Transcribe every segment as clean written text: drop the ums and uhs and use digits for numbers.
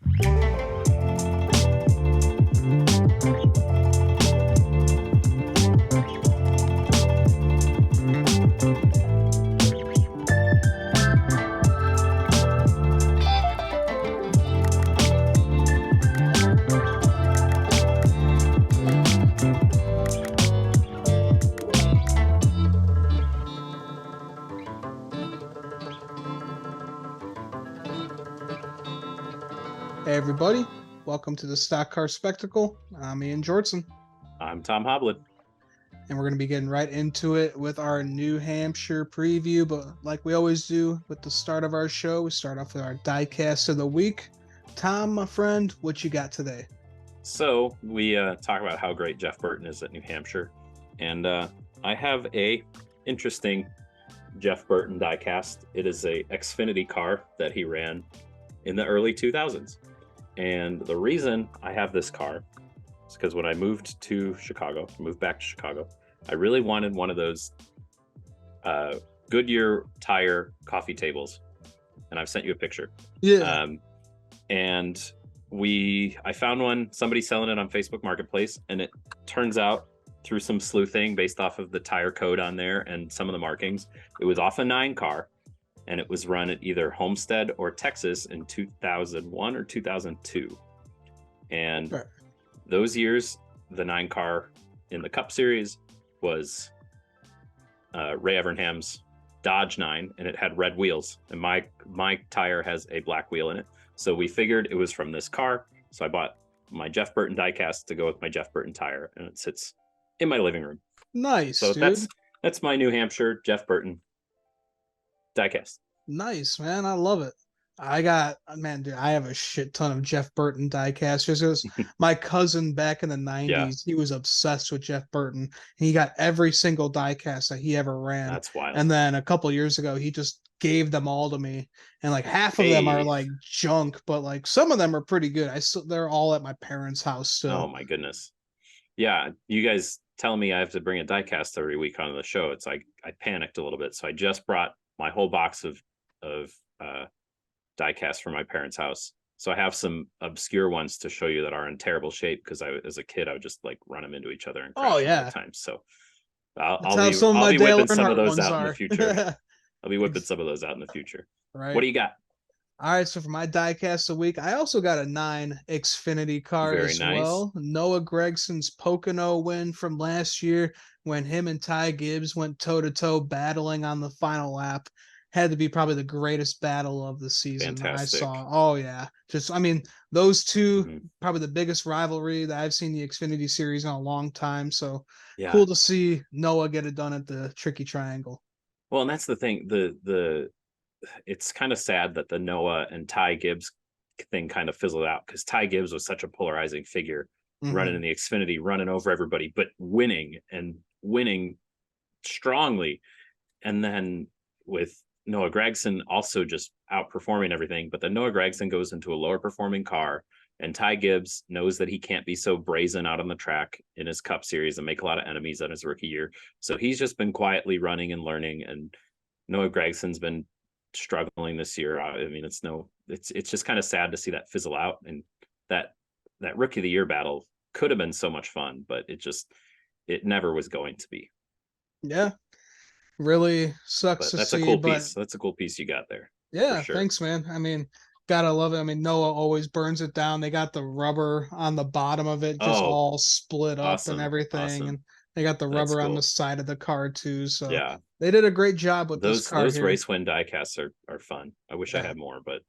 Hey everybody, welcome to the Stock Car Spectacle. I'm Ian Jortson, I'm Tom Hoblin. and we're going to be getting right into it with our New Hampshire preview. But like we always do with the start of our show, we start off with our diecast of the week. Tom, my friend, what you got today? So we talk about how great Jeff Burton is at New Hampshire, and I have a interesting Jeff Burton diecast. It is a Xfinity car that he ran in the early 2000s, and the reason I have this car is because when I moved back to Chicago, I really wanted one of those Goodyear tire coffee tables, and I've sent you a picture. Yeah. And I found one, somebody selling it on Facebook Marketplace, and it turns out through some sleuthing based off of the tire code on there and some of the markings, it was off a 9 car, and it was run at either Homestead or Texas in 2001 or 2002. And Right. those years, the 9 car in the Cup Series was Ray Evernham's Dodge 9, and it had red wheels, and my tire has a black wheel in it. So we figured it was from this car. So I bought my Jeff Burton diecast to go with my Jeff Burton tire, and it sits in my living room. Nice, So dude. that's my New Hampshire Jeff Burton diecast. Nice, man. I love it. Dude, I have a shit ton of Jeff Burton diecast just because my cousin back in the 90s, he was obsessed with Jeff Burton. He got every single diecast that he ever ran. That's wild. And then a couple years ago, he just gave them all to me. And like half of them are like junk, but like some of them are pretty good. They're all at my parents' house still. Oh my goodness. Yeah, you guys tell me I have to bring a diecast every week on the show. It's like I panicked a little bit. So I just brought my whole box of diecast from my parents' house. So I have some obscure ones to show you that are in terrible shape because as a kid I would just like run them into each other and crash them all the time. So I'll be whipping some of those out in the future. I'll be whipping some of those out in the future. Right. What do you got? All right, so for my diecast a week, I also got a 9 Xfinity car Very as nice. well. Noah Gregson's Pocono win from last year when him and Ty Gibbs went toe-to-toe battling on the final lap. Had to be probably the greatest battle of the season that I saw. Oh, yeah. Those two, probably the biggest rivalry that I've seen the Xfinity series in a long time. So cool to see Noah get it done at the Tricky Triangle. Well, and that's the thing. It's kind of sad that the Noah and Ty Gibbs thing kind of fizzled out because Ty Gibbs was such a polarizing figure, running in the Xfinity, running over everybody, but winning strongly. And then with Noah Gragson also just outperforming everything, but then Noah Gragson goes into a lower performing car, and Ty Gibbs knows that he can't be so brazen out on the track in his Cup Series and make a lot of enemies on his rookie year. So he's just been quietly running and learning, and Noah Gregson's been struggling this year. I mean, it's just kind of sad to see that fizzle out, and that rookie of the year battle could have been so much fun, but it never was going to be. Yeah. Really sucks but to see. A cool piece. That's a cool piece you got there. Yeah, sure. Thanks, man. I mean, gotta love it. I mean, Noah always burns it down. They got the rubber on the bottom of it, just all split up and everything, and they got the rubber on the side of the car too. So yeah, they did a great job with this car. Those race win diecasts are fun. I wish I had more, but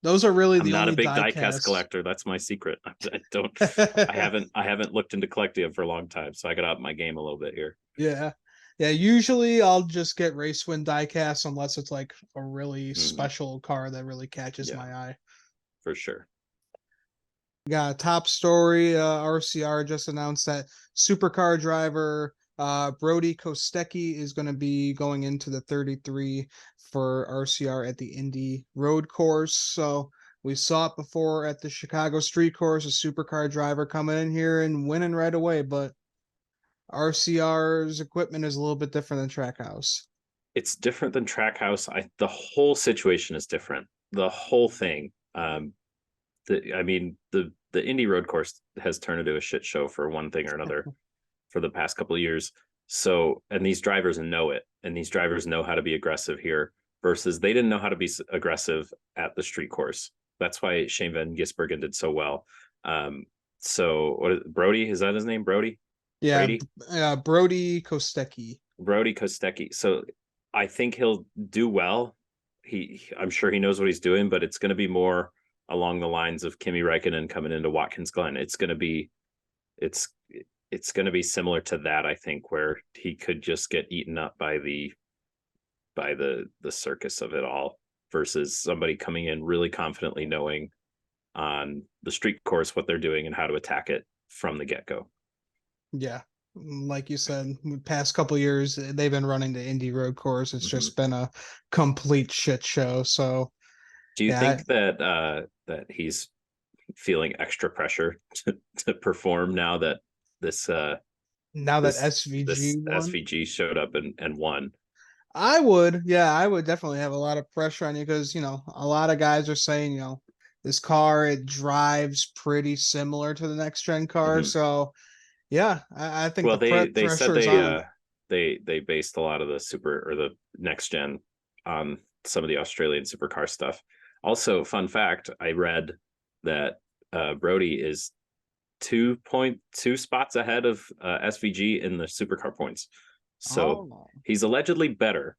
those are really I'm not a big diecast collector. That's my secret. I haven't looked into collecting for a long time, so I got up my game a little bit here. Yeah, usually I'll just get race win diecast unless it's like a really special car that really catches my eye. For sure. Got a top story. RCR just announced that supercar driver Brody Kostecki is going to be going into the 33 for RCR at the Indy Road Course. So we saw it before at the Chicago Street Course, a supercar driver coming in here and winning right away, but RCR's equipment is a little bit different than Trackhouse. It's different than Trackhouse. The whole situation is different. The whole thing. I mean, the Indy road course has turned into a shit show for one thing or another for the past couple of years. So, and these drivers know it, and these drivers know how to be aggressive here versus they didn't know how to be aggressive at the street course. That's why Shane Van Gisbergen did so well. So what is Brody? Is that his name? Brody? Yeah, Brady? Brody Kostecki. Brody Kostecki. So I think he'll do well. I'm sure he knows what he's doing, but it's going to be more along the lines of Kimi Räikkönen coming into Watkins Glen. It's going to be similar to that, I think, where he could just get eaten up by the circus of it all versus somebody coming in really confidently knowing on the street course what they're doing and how to attack it from the get-go. Yeah. Like you said, past couple years they've been running the Indy road course. It's just been a complete shit show. So do you think that he's feeling extra pressure to perform now that this SVG showed up and won? I would definitely have a lot of pressure on you because, you know, a lot of guys are saying, you know, this car, it drives pretty similar to the next gen car. So yeah, I think they said pressure is on. They based a lot of the super or the next gen on some of the Australian supercar stuff. Also, fun fact, I read that Brody is 2.2 spots ahead of SVG in the supercar points. So he's allegedly better,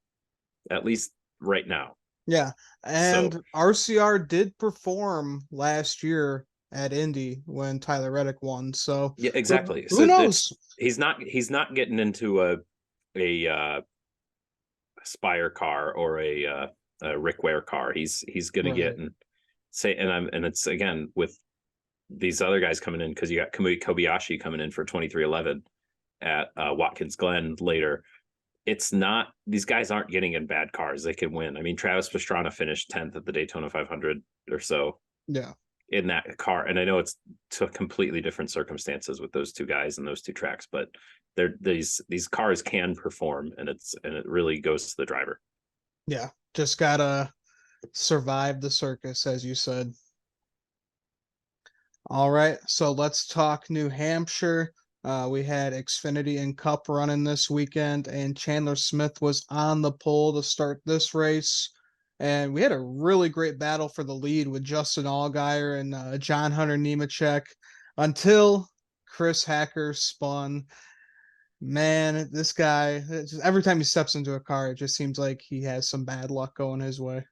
at least right now. Yeah. And RCR did perform last year at Indy when Tyler Reddick won. So yeah, exactly. Who knows? He's not getting into a Spire car or a Rick Ware car. He's going to get and say, and it's again with these other guys coming in because you got Kamui Kobayashi coming in for 2311 at Watkins Glen later. It's not, these guys aren't getting in bad cars. They can win. I mean, Travis Pastrana finished 10th at the Daytona 500 or so. Yeah. In that car. And I know it's to completely different circumstances with those two guys and those two tracks, but these cars can perform and it really goes to the driver. Yeah. Just gotta survive the circus, as you said. All right. So let's talk New Hampshire. We had Xfinity and Cup running this weekend, and Chandler Smith was on the pole to start this race. And we had a really great battle for the lead with Justin Allgaier and John Hunter Nemechek until Chris Hacker spun. Man, this guy, every time he steps into a car, it just seems like he has some bad luck going his way.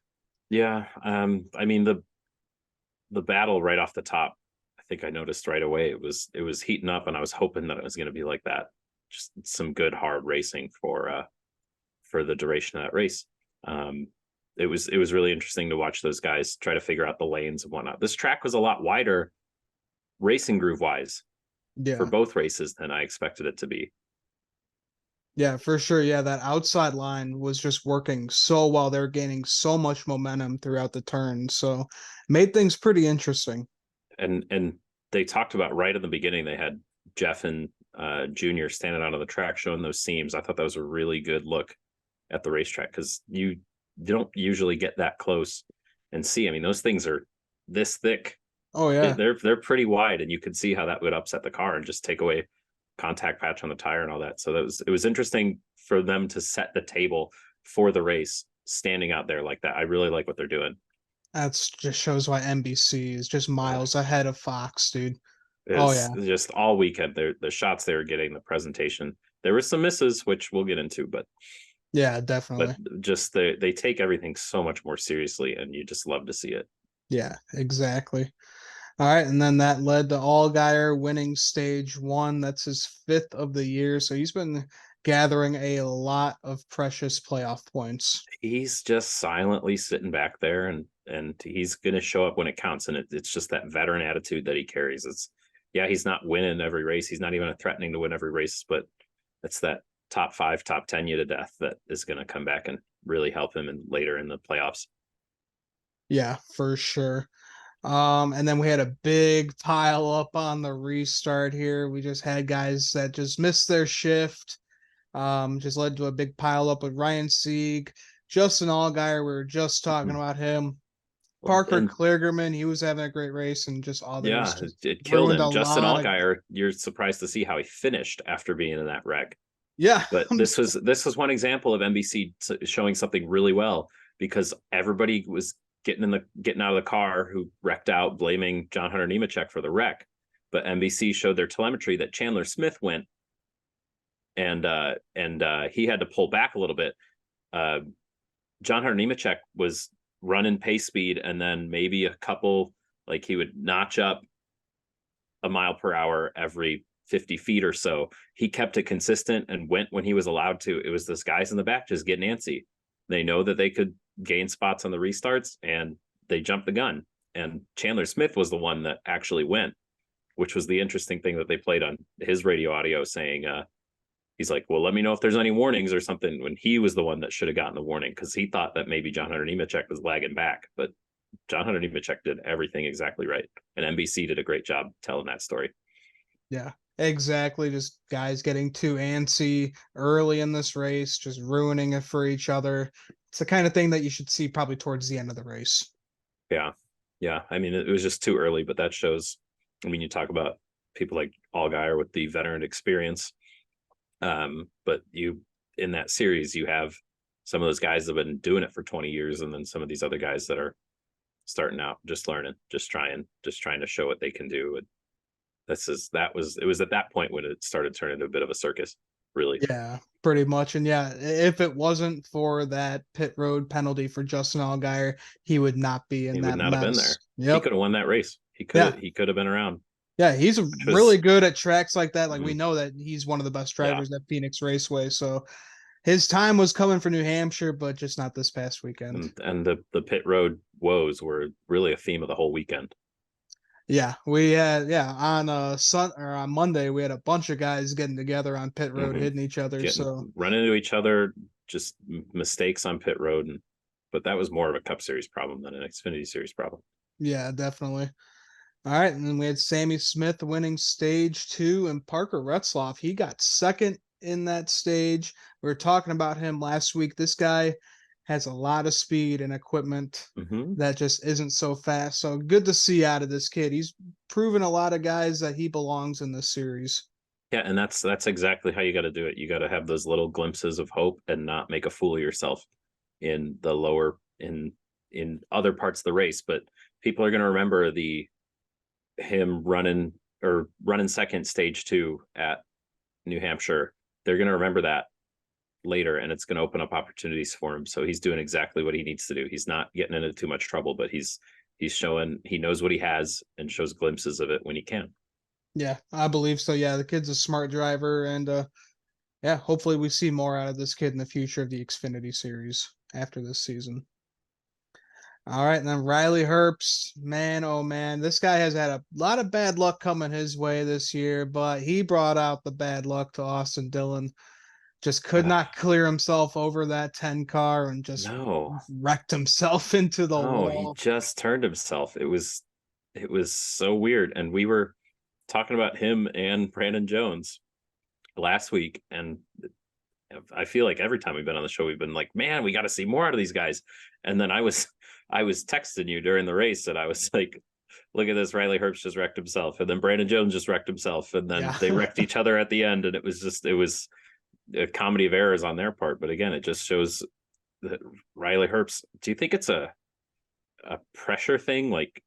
Yeah. I mean, the battle right off the top, I think I noticed right away it was heating up, and I was hoping that it was going to be like that. Just some good hard racing for the duration of that race. It was really interesting to watch those guys try to figure out the lanes and whatnot. This track was a lot wider racing groove wise for both races than I expected it to be. Yeah, for sure. Yeah, that outside line was just working so well. They're gaining so much momentum throughout the turn. So made things pretty interesting. And they talked about right in the beginning, they had Jeff and Junior standing out on the track showing those seams. I thought that was a really good look at the racetrack because you don't usually get that close and see. I mean, those things are this thick. Oh yeah, they're pretty wide, and you could see how that would upset the car and just take away contact patch on the tire and all that. So it was interesting for them to set the table for the race standing out there like that. I really like what they're doing. That's just shows why NBC is just miles ahead of Fox, dude. Oh yeah, just all weekend the shots they were getting, the presentation. There were some misses, which we'll get into, but yeah, definitely. But just they take everything so much more seriously, and you just love to see it. Yeah, exactly. All right, and then that led to Allgaier winning stage 1. That's his 5th of the year, so he's been gathering a lot of precious playoff points. He's just silently sitting back there, and he's going to show up when it counts, and it's just that veteran attitude that he carries. He's not winning every race. He's not even threatening to win every race, but it's that top 5, top 10 you to death that is going to come back and really help him later in the playoffs. Yeah, for sure. And then we had a big pile up on the restart here. We just had guys that just missed their shift. Just led to a big pile up with Ryan Sieg, Justin Allgaier. We were just talking about him. Parker And Kligerman, he was having a great race, and just others yeah, just it killed ruined a him. Justin lot of. Allgaier, you're surprised to see how he finished after being in that wreck. Yeah, But this was one example of NBC showing something really well, because everybody was getting out of the car who wrecked out, blaming John Hunter Nemechek for the wreck. But NBC showed their telemetry that Chandler Smith went, and he had to pull back a little bit. John Hunter Nemechek was running pace speed, and then maybe a couple, like he would notch up a mile per hour every 50 feet or so. He kept it consistent and went when he was allowed to. It was those guys in the back just getting antsy. They know that they could gain spots on the restarts, and they jumped the gun. And Chandler Smith was the one that actually went, which was the interesting thing that they played on his radio audio, saying, he's like, well, let me know if there's any warnings or something, when he was the one that should have gotten the warning, because he thought that maybe John Hunter Nemechek was lagging back. But John Hunter Nemechek did everything exactly right. And NBC did a great job telling that story. yeah, exactly. Just guys getting too antsy early in this race, just ruining it for each other. It's the kind of thing that you should see probably towards the end of the race. Yeah. Yeah. I mean, it was just too early, but that shows. I mean, you talk about people like Allgaier with the veteran experience. But you, in that series, you have some of those guys that have been doing it for 20 years, and then some of these other guys that are starting out, just learning, just trying to show what they can do. And it was at that point when it started turning into a bit of a circus, really. Yeah, pretty much. And yeah, if it wasn't for that pit road penalty for Justin Allgaier, he would not be in He would that not have been there. mess. He Yep. could have won that race. Yeah. He could have been around, Yeah, he's which really was, good at tracks like that. Like we mhm, know that he's one of the best yeah. drivers at Phoenix Raceway. So his time was coming for New Hampshire, but just not this past weekend. And the pit road woes were really a theme of the whole weekend. Yeah, we had on on Monday we had a bunch of guys getting together on pit road, Mm-hmm. hitting each other. So Running into each other, just mistakes on pit road. But that was more of a Cup Series problem than an Xfinity Series problem. yeah, definitely. All right, and then we had Sammy Smith winning stage 2, and Parker Retzloff, he got second in that stage. We were talking about him last week. This guy has a lot of speed and equipment Mm-hmm. that just isn't so fast. So good to see out of this kid. He's proven a lot of guys that he belongs in this series. Yeah, and that's exactly how you got to do it. You got to have those little glimpses of hope and not make a fool of yourself in the lower in other parts of the race. But people are going to remember him running second stage 2 at New Hampshire. They're going to remember that later, and it's going to open up opportunities for him. So he's doing exactly what he needs to do. He's not getting into too much trouble, but he's showing he knows what he has and shows glimpses of it when he can. Yeah, I believe so. Yeah, the kid's a smart driver, and yeah, hopefully we see more out of this kid in the future of the Xfinity series after this season. All right, and then Riley Herbst, man, oh man, this guy has had a lot of bad luck coming his way this year, but he brought out the bad luck to Austin Dillon. Just could not clear himself over that 10 car and just No, wrecked himself into the no, he wall. just turned himself. It was so weird. And we were talking about him and Brandon Jones last week, and I feel like every time we've been on the show, we've been like, man, we got to see more out of these guys. And then I was texting you during the race, and I was like, look at this, Riley Herbst just wrecked himself, and then Brandon Jones just wrecked himself, and then Yeah. they wrecked each other at the end, and it was a comedy of errors on their part. But again, it just shows that Riley Herbst. Do you think it's a pressure thing? Like,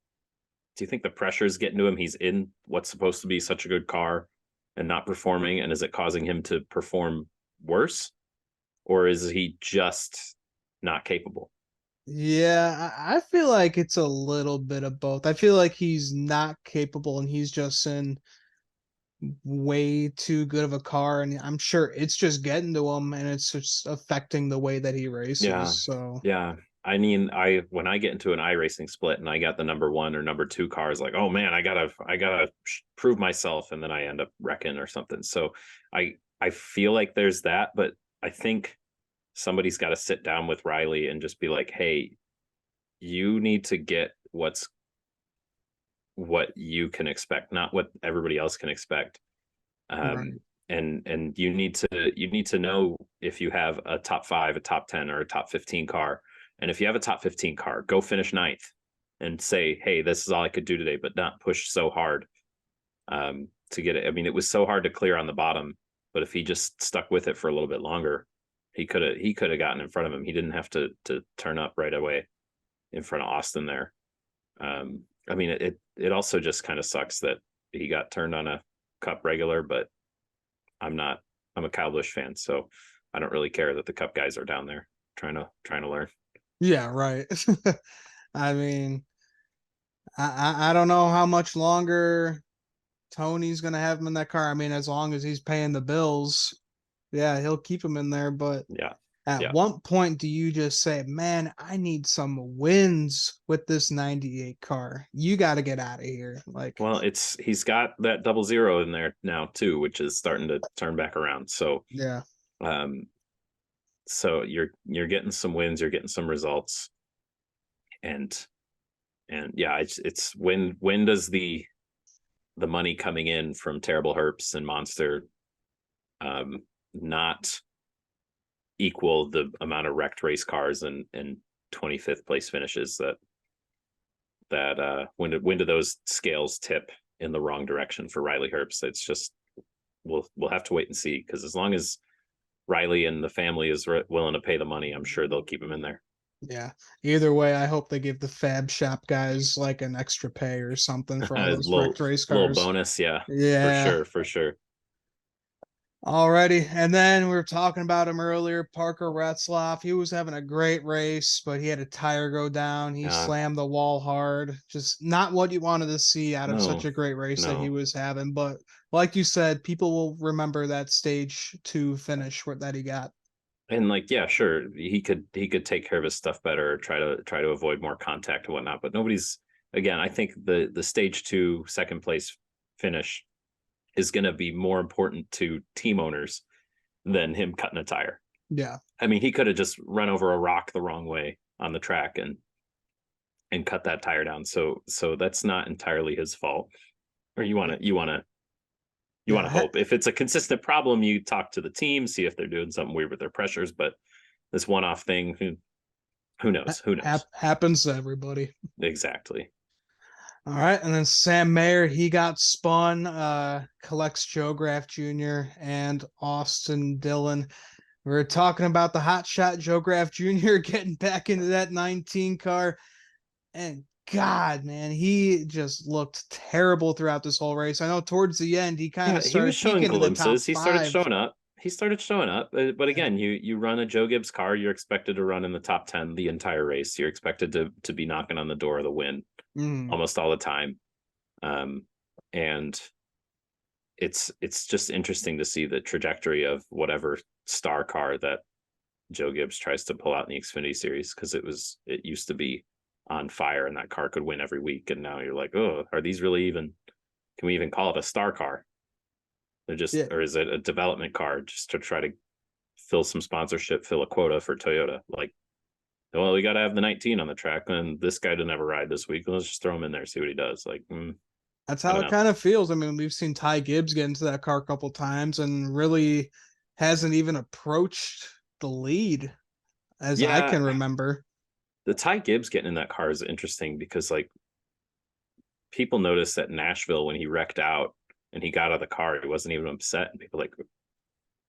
do you think the pressure is getting to him? He's in what's supposed to be such a good car and not performing, and is it causing him to perform worse, or is he just not capable? Yeah, I feel like it's a little bit of both. I feel like he's not capable and he's just in way too good of a car, and I'm sure it's just getting to him and it's just affecting the way that he Yeah, races. So yeah. I mean, when I get into an iRacing split and I got the number 1 or number 2 cars, like, oh man, I gotta prove myself, and then I end up wrecking or something. So I feel like there's that, but I think somebody's got to sit down with Riley and just be like, hey, you need to get what you can expect, not what everybody else can expect. right. And you need to know if you have a top 5, a top 10, or a top 15 car. And if you have a top 15 car, go finish 9th. and say, hey, this is all I could do today, but not push so hard to get it. I mean, it was so hard to clear on the bottom, but if he just stuck with it for a little bit longer, he could have gotten in front of him. He didn't have to turn up right away in front of Austin there. I mean, it also just kind of sucks that he got turned on a Cup regular, but I'm a Kyle Busch fan, so I don't really care that the Cup guys are down there trying to learn. Yeah, right. I mean, I don't know how much longer Tony's gonna have him in that car. I mean, as long as he's paying the bills, yeah, he'll keep him in there. But Yeah. at Yeah. what point do you just say, man, I need some wins with this 98 car? You got to get out of here. Like, Well, he's got that 00 in there now too, which is starting to turn back around. So yeah, um, so you're getting some wins, you're getting some results, and yeah, it's when does the money coming in from terrible Herbst and Monster not equal the amount of wrecked race cars and 25th place finishes that when do those scales tip in the wrong direction for Riley Herbst? It's just we'll have to wait and see, because as long as Riley and the family is willing to pay the money, I'm sure they'll keep him in there. yeah. Either way, I hope they give the Fab Shop guys like an extra pay or something for all A those wrecked race little cars. bonus, yeah, Yeah. for sure. Alrighty, and then we were talking about him earlier, Parker Retzlaff. He was having a great race, but he had a tire go down. He slammed the wall hard. Just not what you wanted to see out of such No, a great race that he no. was having. But like you said, people will remember that stage 2 finish that he got. And like, yeah, sure, he could take care of his stuff better, or try to avoid more contact and whatnot. But nobody's, again, I think the stage 2 second place finish is going to be more important to team owners than him cutting a tire. Yeah. I mean, he could have just run over a rock the wrong way on the track and cut that tire down. So that's not entirely his fault. Or you want to hope, if it's a consistent problem, you talk to the team, see if they're doing something weird with their pressures. But this one-off thing, who knows? Happens to everybody. Exactly. All right, and then Sam Mayer, he got spun, collects Joe Graff Jr. and Austin Dillon. We were talking about the hot shot Joe Graff Jr. getting back into that 19 car, and God, man, he just looked terrible throughout this whole race. I know towards the end he kind of He was started showing peeking to the top glimpses. He started 5. showing up. But again, you run a Joe Gibbs car, you're expected to run in the top 10 the entire race. You're expected to be knocking on the door of the win almost all the time. And it's just interesting to see the trajectory of whatever star car that Joe Gibbs tries to pull out in the Xfinity series, because it used to be on fire and that car could win every week, and now you're like, oh, are these really even, can we even call it a star car? They're just, or is it a development car just to try to fill some sponsorship, fill a quota for Toyota? Like, well, we got to have the 19 on the track, and this guy didn't ever ride this week. Let's just throw him in there, see what he does. Like, that's how it kind of feels. I mean, we've seen Ty Gibbs get into that car a couple times and really hasn't even approached the lead as I can remember. The Ty Gibbs getting in that car is interesting because, like, people noticed at Nashville when he wrecked out and he got out of the car, he wasn't even upset. And people like,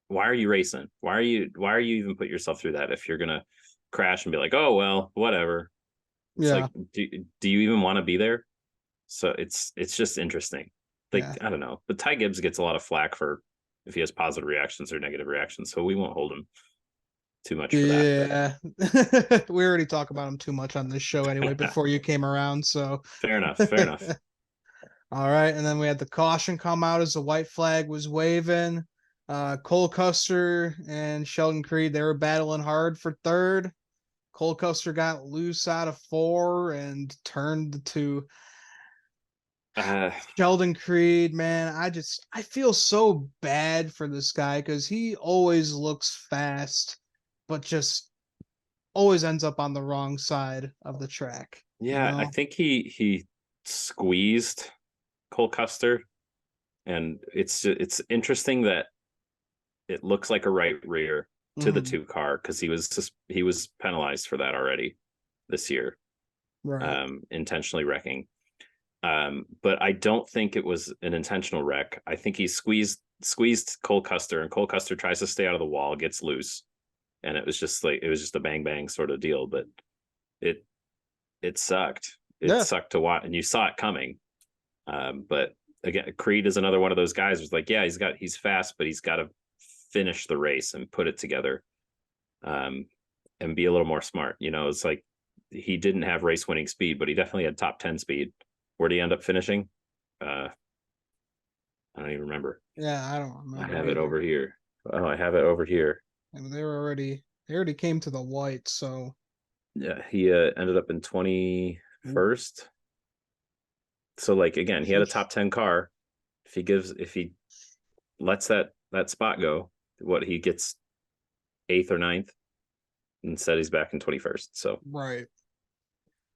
why are you racing? Why are you even put yourself through that if you're gonna crash and be like, oh well, whatever. It's like, do you even want to be there? So it's just interesting. Like, I don't know, but Ty Gibbs gets a lot of flack for if he has positive reactions or negative reactions, so we won't hold him too much for that. Yeah. We already talk about him too much on this show anyway before you came around, so fair enough. All right, and then we had the caution come out as the white flag was waving. Cole Custer and Sheldon Creed, they were battling hard for third. Cole Custer got loose out of 4 and turned to Sheldon Creed. Man, I feel so bad for this guy because he always looks fast, but just always ends up on the wrong side of the track. Yeah, I think he squeezed Cole Custer, and it's interesting that it looks like a right rear to the 2 car, because he was penalized for that already this year. Right. intentionally wrecking. But I don't think it was an intentional wreck. I think he squeezed Cole Custer, and Cole Custer tries to stay out of the wall, gets loose, and it was just a bang bang sort of deal. But it it sucked. It Yeah. sucked to watch, and you saw it coming. But again, Creed is another one of those guys who's like, yeah, he's fast, but he's got to finish the race and put it together, and be a little more smart. It's like he didn't have race winning speed, but he definitely had top 10 speed. Where did he end up finishing? I don't even remember. Yeah, I don't I remember have it either. over here. Oh, I have it over here. I mean, they already came to the white, so Yeah, he ended up in 21st. So like again, he had a top 10 car. If he lets that spot go, what he gets 8th or 9th, instead he's back in 21st. So right.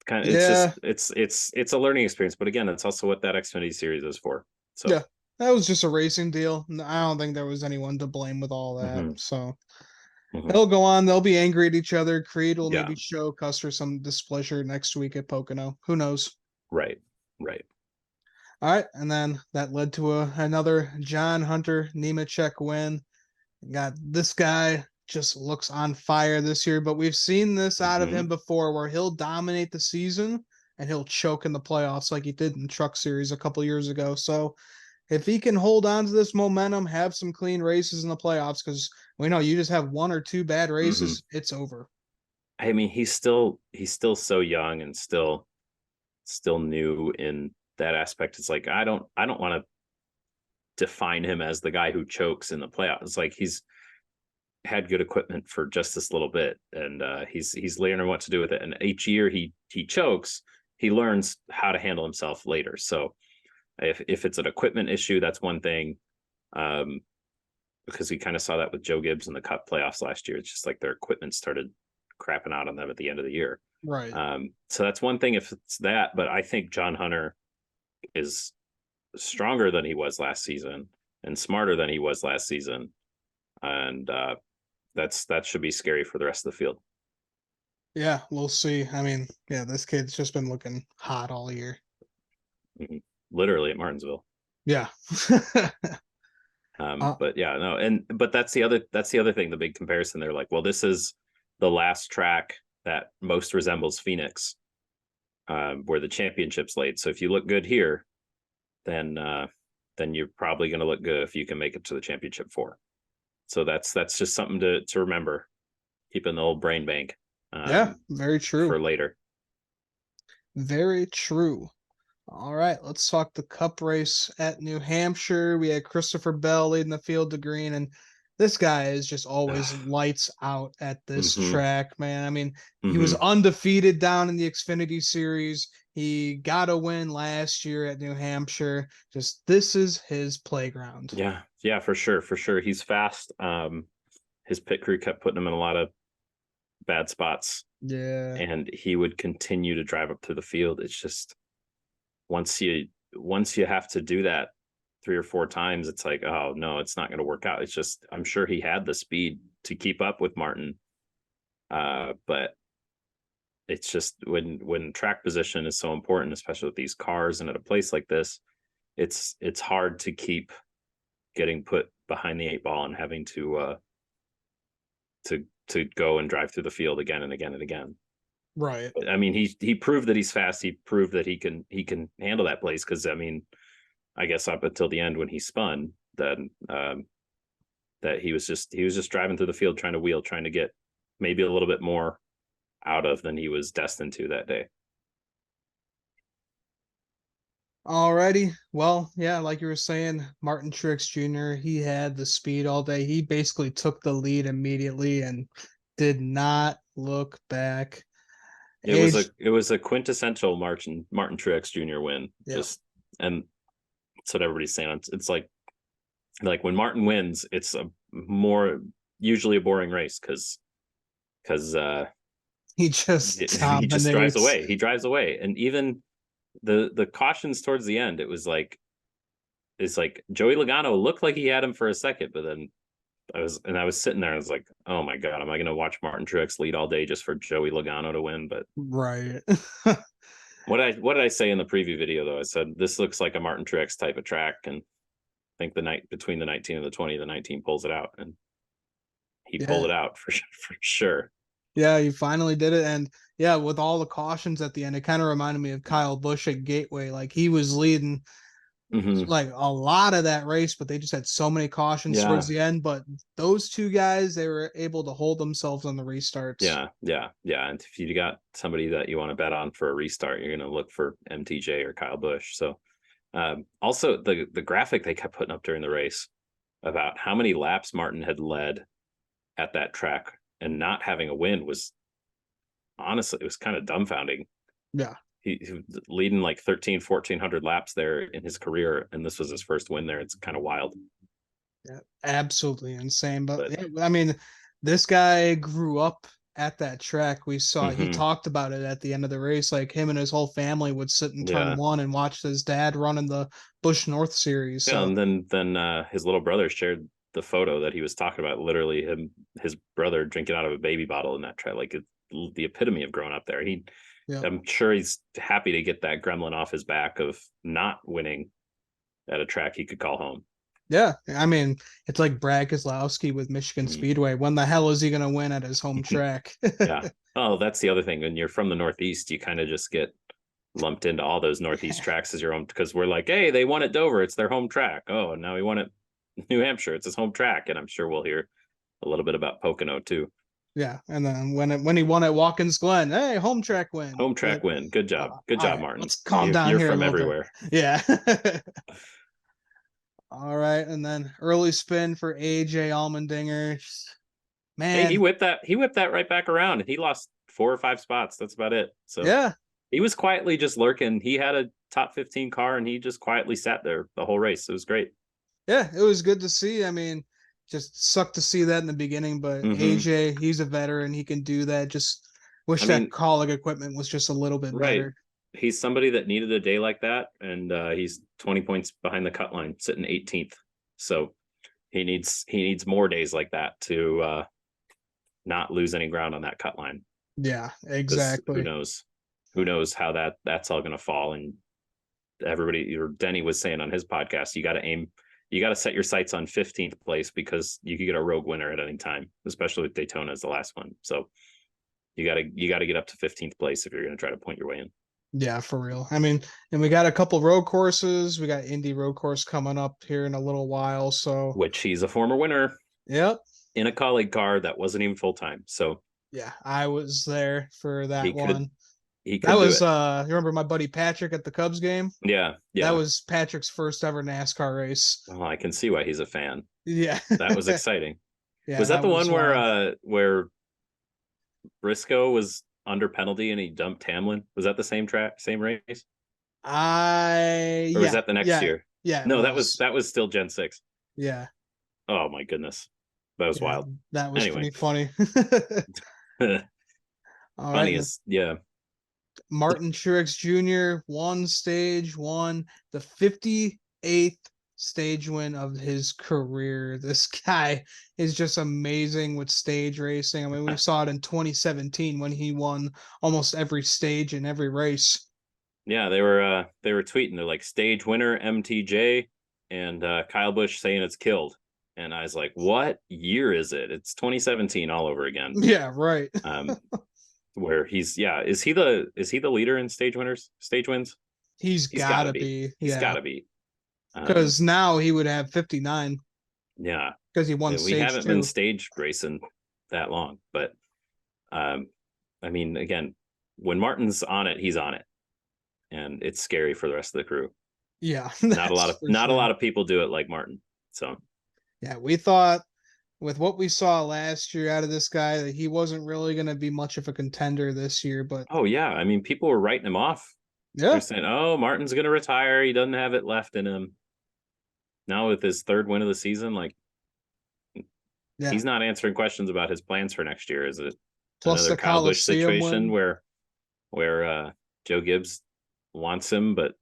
kind of Yeah, it's a learning experience, but again, that's also what that Xfinity series is for. So yeah. That was just a racing deal. I don't think there was anyone to blame with all that. mhm, So mhm. they'll go on. They'll be angry at each other. Creed will Yeah, maybe show Custer some displeasure next week at Pocono. Who knows? right, right. All right, and then that led to another John Hunter Nemechek win. Got this guy just looks on fire this year, but we've seen this out of him Mhm. before where he'll dominate the season and he'll choke in the playoffs like he did in Truck Series a couple years ago. So if he can hold on to this momentum, have some clean races in the playoffs, because we know you just have one or two bad Mhm. races, it's over. I mean, he's still so young and still new in that aspect. It's like I don't want to define him as the guy who chokes in the playoffs. It's like he's had good equipment for just this little bit, and he's learning what to do with it. And each year he chokes, he learns how to handle himself later. So if it's an equipment issue, that's one thing. Um, because we kind of saw that with Joe Gibbs in the Cup playoffs last year. It's just like their equipment started crapping out on them at the end of the year. Right. So that's one thing if it's that, but I think John Hunter is stronger than he was last season and smarter than he was last season, and that should be scary for the rest of the field. Yeah, we'll see. I mean, yeah, this kid's just been looking hot all year. Mhm. Literally at Martinsville. Yeah. uh, But yeah, no, but that's the other thing, the big comparison. They're like, well, this is the last track that most resembles Phoenix, where the championship's laid. So if you look good here, then you're probably going to look good if you can make it to the championship 4. So that's just something to remember, keeping the old brain bank, yeah, very true. for later. Very true. All right, let's talk the Cup race at New Hampshire. We had Christopher Bell leading the field to green, and this guy is just always lights out at this Mm-hmm. track, man. I mean, he was Mm-hmm. undefeated down in the Xfinity Series. He got a win last year at New Hampshire. Just this is his playground. Yeah, for sure. He's fast. His pit crew kept putting him in a lot of bad spots, Yeah, and he would continue to drive up through the field. It's just once you have to do that 3 or 4 times, it's like, oh no, it's not going to work out. It's just, I'm sure he had the speed to keep up with Martin, but it's just when track position is so important, especially with these cars and at a place like this, it's hard to keep getting put behind the 8 ball and having to go and drive through the field again and again and again. right. I mean, he proved that he's fast. He proved that he can handle that place, because I mean, I guess up until the end when he spun, then that he was just driving through the field trying to wheel, trying to get maybe a little bit more out of than he was destined to that day. Alrighty. Well, yeah, like you were saying, Martin Truex Jr., he had the speed all day. He basically took the lead immediately and did not look back. It was Age, a quintessential Martin Truex Jr. win. yeah. Just, and that's what everybody's saying. It's like when Martin wins, it's usually a boring race, because He just he just drives dominates. away. He drives away, and even the cautions towards the end, it's like Joey Logano looked like he had him for a second, but then I was sitting there and I was like, oh my god, am I going to watch Martin Truex lead all day just for Joey Logano to win? But Right. What did I say in the preview video though? I said this looks like a Martin Truex type of track, and I think the night between the 19 and the 20, the 19 pulls it out, and he pulled Yeah. it out for sure. Yeah, you finally did it. And yeah, with all the cautions at the end, it kind of reminded me of Kyle Busch at Gateway. Like he was leading Mm-hmm. like a lot of that race, but they just had so many cautions towards Yeah, the end. But those two guys, they were able to hold themselves on the restarts. yeah. And if you got somebody that you want to bet on for a restart, you're going to look for MTJ or Kyle Busch. So also the graphic they kept putting up during the race about how many laps Martin had led at that track and not having a win was honestly, it was kind of dumbfounding. Yeah. He was leading like 1,400 laps there in his career, and this was his first win there. It's kind of wild. Yeah, absolutely insane. But But yeah, I mean, this guy grew up at that track. We saw he mm-hmm, talked about it at the end of the race. Like him and his whole family would sit in turn yeah. one and watch his dad run in the Bush North series. Yeah, So and then his little brother shared the photo that he was talking about. Literally, his brother drinking out of a baby bottle in that track, like the epitome of growing up there. yeah. I'm sure he's happy to get that gremlin off his back of not winning at a track he could call home. Yeah. I mean, it's like Brad Keselowski with Michigan Mm. Speedway. When the hell is he gonna win at his home track? Yeah. Oh, that's the other thing. When you're from the Northeast, you kind of just get lumped into all those Northeast tracks as your own, because we're like, hey, they won at Dover, it's their home track. Oh, and now he won at New Hampshire, it's his home track. And I'm sure we'll hear a little bit about Pocono too. Yeah. And then when he won at Watkins Glen, hey, home track win. Home But track win. Good job. Good all job, right, Martin. let's calm down You're here a from little bit. everywhere. Yeah. All right, and then early spin for AJ Allmendinger. Hey, Man, he whipped that right back around, and he lost 4 or 5 spots. That's about it. So yeah, he was quietly just lurking. He had a top 15 car, and he just quietly sat there the whole race. It was great. yeah, it was good to see. I mean, just sucked to see that in the beginning, but Mm-hmm. AJ, he's a veteran. He can do that. Just wish I that mean, colleague equipment was just a little bit right. better. He's somebody that needed a day like that, and he's 20 points behind the cut line, sitting 18th. So he needs more days like that to not lose any ground on that cut line. Yeah, Because exactly. who knows how that's all going to fall. And everybody, or Denny was saying on his podcast, you got to set your sights on 15th place, because you could get a rogue winner at any time, especially with Daytona as the last one. So you got to get up to 15th place if you're going to try to point your way in. Yeah, for real. I mean, and we got a couple road courses. We got Indy road course coming up here in a little while. So, Which he's a former winner yep. in a colleague car that wasn't even full time. So Yeah, I was there for he that could one. he That could do was it. you remember my buddy Patrick at the Cubs game? Yeah, That yeah. was Patrick's first ever NASCAR race. Well, I can see why he's a fan. Yeah. That was exciting. Yeah, Was that that the was one wild. where Briscoe was under penalty and he dumped Hamlin? Was that the same race? Or was Yeah, that the next yeah, year? yeah, it No, was. that was still Gen 6. Yeah. Oh my goodness. That was Yeah, wild. that was Anyway. pretty funny. All right. Funniest, yeah. Martin Truex Jr. won the 58th stage win of his career. This guy is just amazing with stage racing. I mean, we saw it in 2017 when he won almost every stage in every race. Yeah, they were tweeting, they're like, stage winner MTJ, and Kyle Busch saying it's killed. And I was like, what year is it? It's 2017 all over again. Yeah, right. Where is he the leader in stage wins? He's He's got to gotta be. be, He's got yeah. to be. Because now he would have 59 Yeah, because he won we stage haven't been two. stage racing that long, but I mean, again, when Martin's on it, he's on it, and it's scary for the rest of the crew. Yeah, Not a lot that's of for not a sure. lot of people do it like Martin. So Yeah, we thought with what we saw last year out of this guy that he wasn't really going to be much of a contender this year, but oh yeah, I mean, people were writing him off. They're yeah, saying, "Oh, Martin's going to retire. He doesn't have it left in him." Now with his third win of the season, like, yeah. he's not answering questions about his plans for next year. Is it Plus another the Kyle Busch Coliseum situation win. where Joe Gibbs wants him, but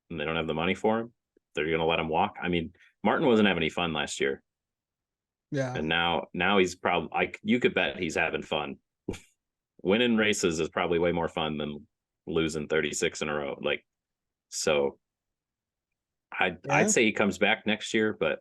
they don't have the money for him? They're going to let him walk. I mean, Martin wasn't having any fun last year, Yeah, and now he's probably, like, you could bet he's having fun. Winning races is probably way more fun than losing 36 in a row. Like, so I'd Yeah. say he comes back next year, but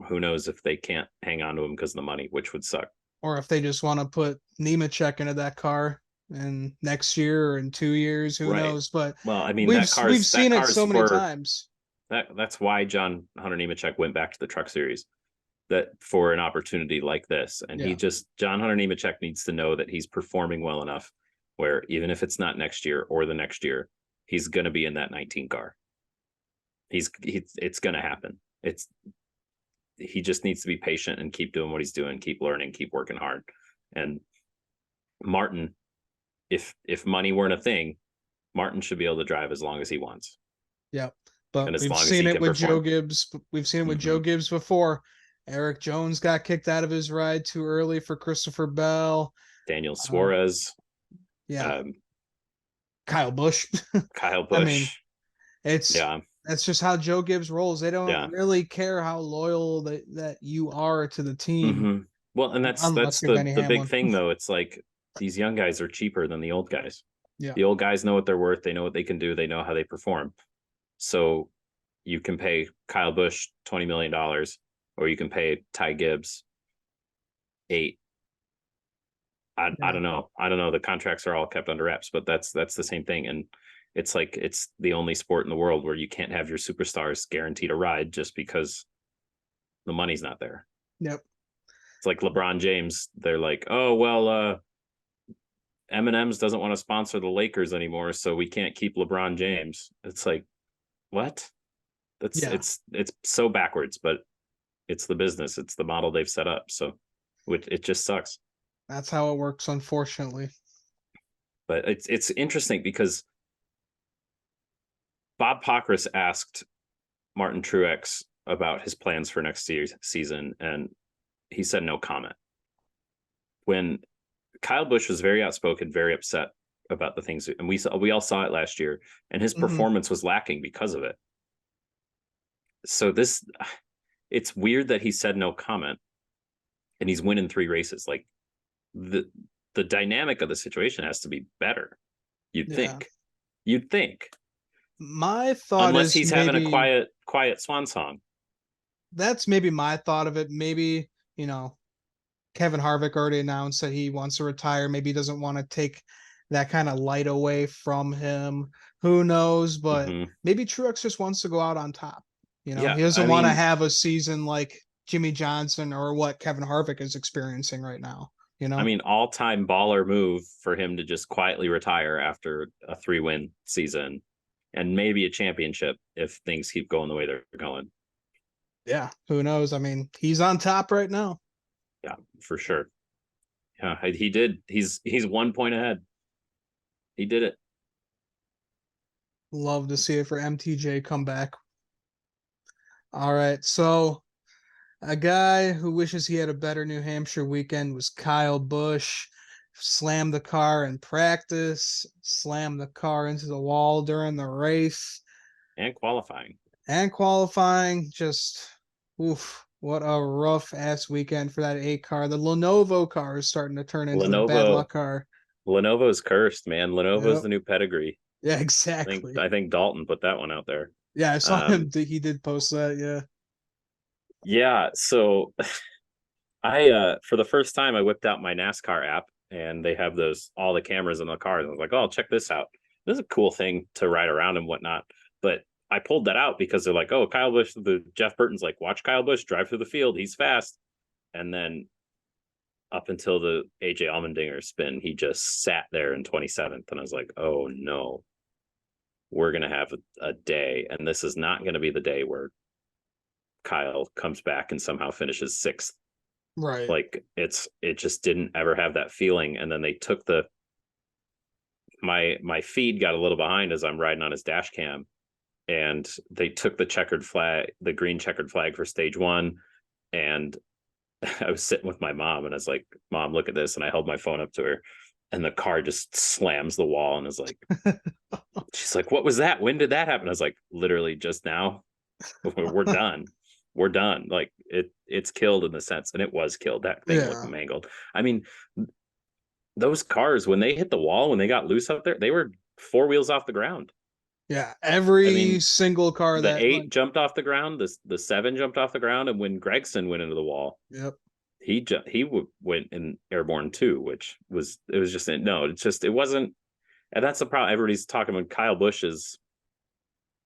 who knows if they can't hang on to him because of the money, which would suck. Or if they just want to put Nemechek into that car and next year or in 2 years, who Right. knows? But Well, I mean, we've we've that seen it car's so many for times. that's why John Hunter Nemechek went back to the Truck Series, that for an opportunity like this. And Yeah. John Hunter Nemechek needs to know that he's performing well enough where even if it's not next year or the next year, he's going to be in that 19 car. It's going to happen. He just needs to be patient and keep doing what he's doing, keep learning, keep working hard. And Martin, if money weren't a thing, Martin should be able to drive as long as he wants. Yep. But And as we've long as seen he it can with Joe perform. Gibbs. We've seen it with Joe Gibbs before. Eric Jones got kicked out of his ride too early for Christopher Bell. Daniel Suarez. Yeah. Kyle Busch. Kyle I mean, Busch. it's Yeah. that's just how Joe Gibbs rolls. They don't Yeah. really care how loyal that you are to the team. Well, and that's Unless you're the Denny big Hamlin. thing though. It's like these young guys are cheaper than the old guys. Yeah. The old guys know what they're worth. They know what they can do. They know how they perform. So you can pay Kyle Busch $20 million, or you can pay Ty Gibbs $8. I don't know. I don't know. The contracts are all kept under wraps, but that's the same thing. And it's like it's the only sport in the world where you can't have your superstars guaranteed a ride just because the money's not there. Yep. It's like LeBron James. They're like, oh well, M&M's doesn't want to sponsor the Lakers anymore, so we can't keep LeBron James. It's like, what? It's so backwards, but it's the business. It's the model they've set up. So it just sucks. That's how it works, unfortunately. But it's interesting because Bob Pockrass asked Martin Truex about his plans for next season, and he said no comment. When Kyle Busch was very outspoken, very upset about the things, and we all saw it last year, and his performance was lacking because of it. So it's weird that he said no comment, and he's winning 3 races. Like the dynamic of the situation has to be better. You'd think. My thought unless is he's maybe, having a quiet swan song. That's maybe my thought of it. Maybe, Kevin Harvick already announced that he wants to retire. Maybe he doesn't want to take that kind of light away from him. Who knows? But maybe Truex just wants to go out on top. He doesn't want to have a season like Jimmy Johnson or what Kevin Harvick is experiencing right now. I mean, all-time baller move for him to just quietly retire after a 3-win season and maybe a championship if things keep going the way they're going. Yeah, who knows? I mean, he's on top right now. Yeah, for sure. Yeah, he did. He's 1 point ahead. He did it. Love to see it for MTJ come back. All right, so a guy who wishes he had a better New Hampshire weekend was Kyle Busch. Slammed the car in practice, slammed the car into the wall during the race. And qualifying. Just, oof, what a rough ass weekend for that 8 car. The Lenovo car is starting to turn into the bad luck car. Lenovo's cursed, man. Lenovo's the new pedigree. Yeah, exactly. I think Dalton put that one out there. Yeah, I saw him. He did post that. Yeah. Yeah. So I for the first time I whipped out my NASCAR app, and they have all the cameras in the car. And I was like, oh, check this out. This is a cool thing to ride around and whatnot. But I pulled that out because they're like, oh, Kyle Busch, Jeff Burton's like, watch Kyle Busch drive through the field. He's fast. And then up until the AJ Allmendinger spin, he just sat there in 27th. And I was like, oh no, we're going to have a day. And this is not going to be the day where Kyle comes back and somehow finishes 6th. Right. Like it just didn't ever have that feeling. And then they took my feed got a little behind as I'm riding on his dash cam, and they took the green checkered flag for stage 1. And I was sitting with my mom, and I was like, Mom, look at this. And I held my phone up to her, and the car just slams the wall. And is like, she's like, what was that? When did that happen? I was like, literally just now. We're done. We're done. Like it's killed in the sense, and it was killed. That thing looked mangled. I mean, those cars, when they hit the wall, when they got loose up there, they were 4 wheels off the ground. Yeah, I every mean, single car the that 8 jumped off the ground, the 7 jumped off the ground, and when Gregson went into the wall, yep. he went in airborne too, which was just no, it wasn't. And that's the problem. Everybody's talking about Kyle Busch has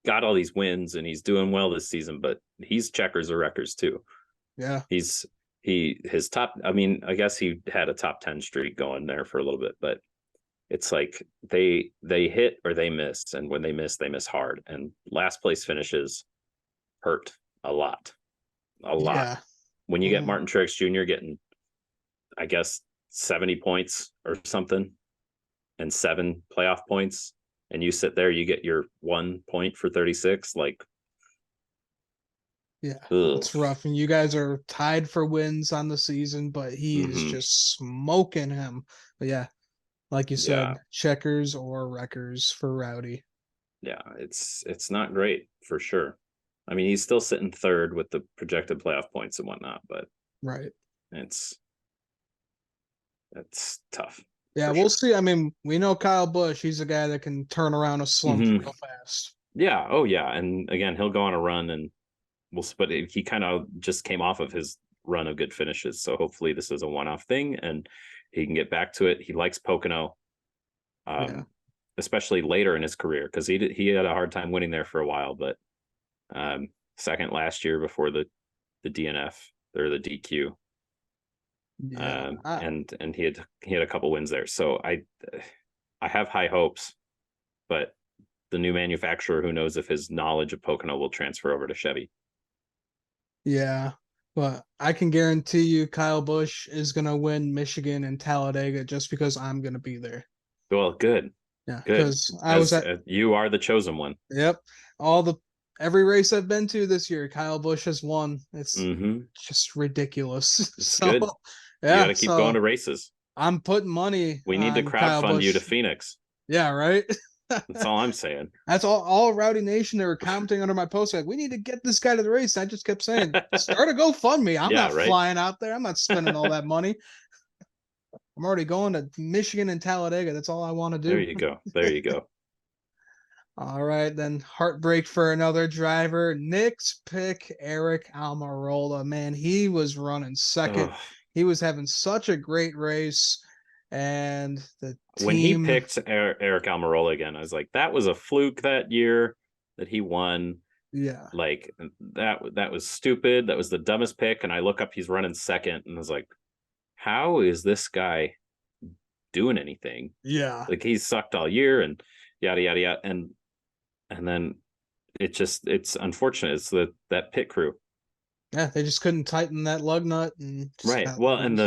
got all these wins and he's doing well this season, but he's checkers or wreckers too. Yeah. His top, I mean, I guess he had a top 10 streak going there for a little bit, but it's like they hit or they miss, and when they miss hard, and last place finishes hurt a lot. Yeah. When you get Martin Truex Jr. getting, I guess, 70 points or something and 7 playoff points, and you sit there, you get your 1 point for 36, like, yeah, it's rough. And you guys are tied for wins on the season, but he is just smoking him. But yeah, like you said, checkers or wreckers for Rowdy. Yeah, it's not great for sure. I mean, he's still sitting third with the projected playoff points and whatnot, but right, it's tough. Yeah, we'll see. I mean, we know Kyle Busch. He's a guy that can turn around a slump real fast. Yeah. Oh, yeah. And again, he'll go on a run, and but he kind of just came off of his run of good finishes. So hopefully this is a one-off thing and he can get back to it. He likes Pocono, especially later in his career, because he had a hard time winning there for a while, but second last year before the DNF or the DQ. Yeah. And he had a couple wins there. So I have high hopes, but the new manufacturer, who knows if his knowledge of Pocono will transfer over to Chevy. Yeah, but I can guarantee you Kyle Busch is going to win Michigan and Talladega just because I'm going to be there. Well, good. Yeah, because I was at you are the chosen one. Yep. Every race I've been to this year, Kyle Busch has won. It's just ridiculous. It's good. Yeah, you got to keep going to races. I'm putting money. We need to crowdfund you to Phoenix. Yeah, right. That's all I'm saying. That's all Rowdy Nation. They were commenting under my post like, we need to get this guy to the race. And I just kept saying, start a GoFundMe. I'm not flying out there. I'm not spending all that money. I'm already going to Michigan and Talladega. That's all I want to do. There you go. There you go. All right, then heartbreak for another driver. Nick's pick, Aric Almirola. Man, he was running second. He was having such a great race. And the team... When he picked Aric Almirola again, I was like, that was a fluke that year that he won. Yeah. Like, that was stupid. That was the dumbest pick. And I look up, he's running second, and I was like, how is this guy doing anything? Yeah. Like, he's sucked all year and yada, yada, yada. And then it's unfortunate. It's that pit crew. Yeah, they just couldn't tighten that lug nut. And right. Well, and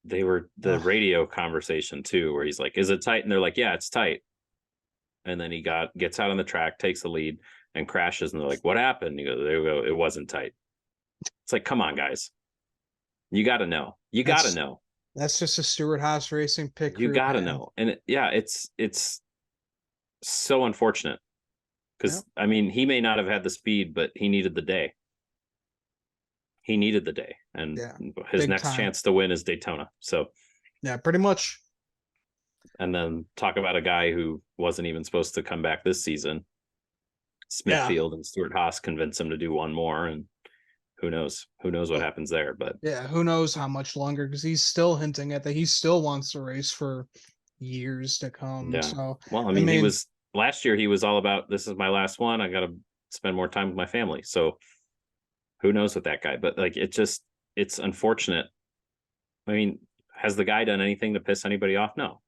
they were the radio conversation too, where he's like, is it tight? And they're like, yeah, it's tight. And then he gets out on the track, takes the lead, and crashes. And they're like, what happened? You go, there we go. It wasn't tight. It's like, come on, guys. You got to know. You got to know. That's just a Stewart-Haas Racing pick. You got to know. And it's so unfortunate because I mean, he may not have had the speed, but he needed the day. And his next chance to win is Daytona. So yeah, pretty much. And then talk about a guy who wasn't even supposed to come back this season. Smithfield and Stewart-Haas convinced him to do one more, and who knows what happens there. But yeah, who knows how much longer, because he's still hinting at that he still wants to race for years to come. Yeah. So well, I mean, he was last year, he was all about, this is my last one, I gotta spend more time with my family. So who knows with that guy? But like, it's unfortunate. I mean, has the guy done anything to piss anybody off? No,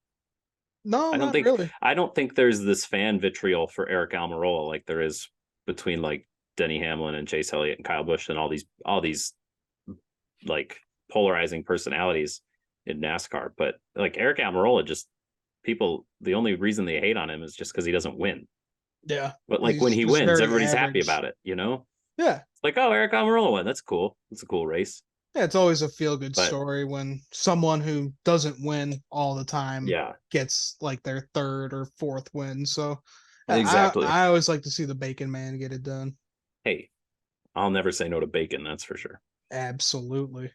I don't think really. I don't think there's this fan vitriol for Aric Almirola like there is between like Denny Hamlin and Chase Elliott and Kyle Busch and all these like polarizing personalities in NASCAR. But like Aric Almirola, just people, the only reason they hate on him is just because he doesn't win. Yeah. But like when he wins, everybody's happy about it, you know? Yeah. It's like, oh, Aric Almirola won. That's cool. It's a cool race. Yeah, it's always a feel-good story when someone who doesn't win all the time gets like their third or fourth win. So exactly. I always like to see the Bacon Man get it done. Hey, I'll never say no to bacon, that's for sure. Absolutely.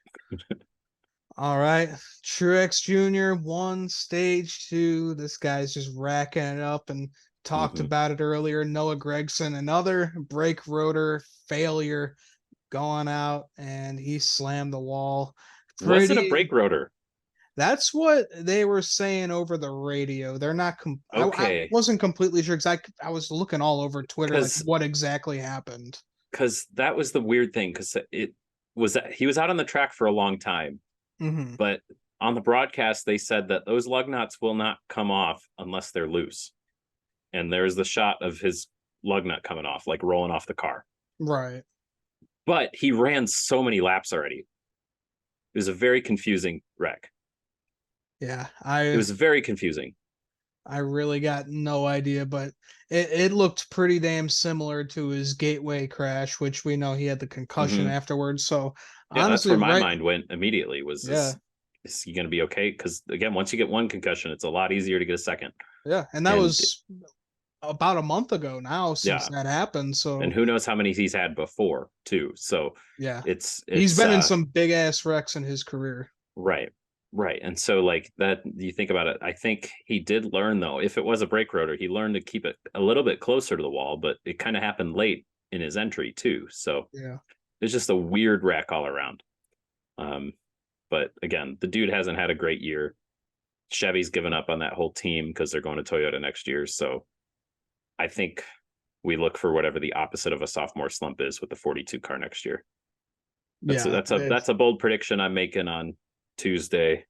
All right. Truex Jr. won stage two. This guy's just racking it up and talked Hmm. about it earlier. Noah Gregson, another brake rotor failure going out, and he slammed the wall. Was it a brake Pretty. rotor? That's what they were saying over the radio. They're not. I Okay, wasn't completely sure because I was looking all over Twitter like because what exactly happened. that was the weird thing, because it was that he was out on the track for a long time, Hmm. but on the broadcast they said that those lug nuts will not come off unless they're loose, and there's the shot of his lug nut coming off, like rolling off the car. Right. But he ran so many laps already. It was a very confusing wreck. Yeah. It was very confusing. I really got no idea, but it looked pretty damn similar to his gateway crash, which we know he had the concussion Hmm. afterwards. So Yeah, that's honestly, where my right? mind went immediately. Was Yeah, is he going to be okay? Because again, once you get one concussion, it's a lot easier to get a second. yeah, and that And was about a month ago now since yeah, that happened. and So who knows how many he's had before too. So yeah, he's it's been in some big ass wrecks in his career. right, right. And so like that, you think about it. I think he did learn, though. If it was a brake rotor, he learned to keep it a little bit closer to the wall. But it kind of happened late in his entry too. So Yeah, it's just a weird wreck all around. Um, but again, the dude hasn't had a great year. Chevy's given up on that whole team because they're going to Toyota next year. So I think we look for whatever the opposite of a sophomore slump is with the 42 car next year. yeah. That's a bold prediction I'm making on Tuesday,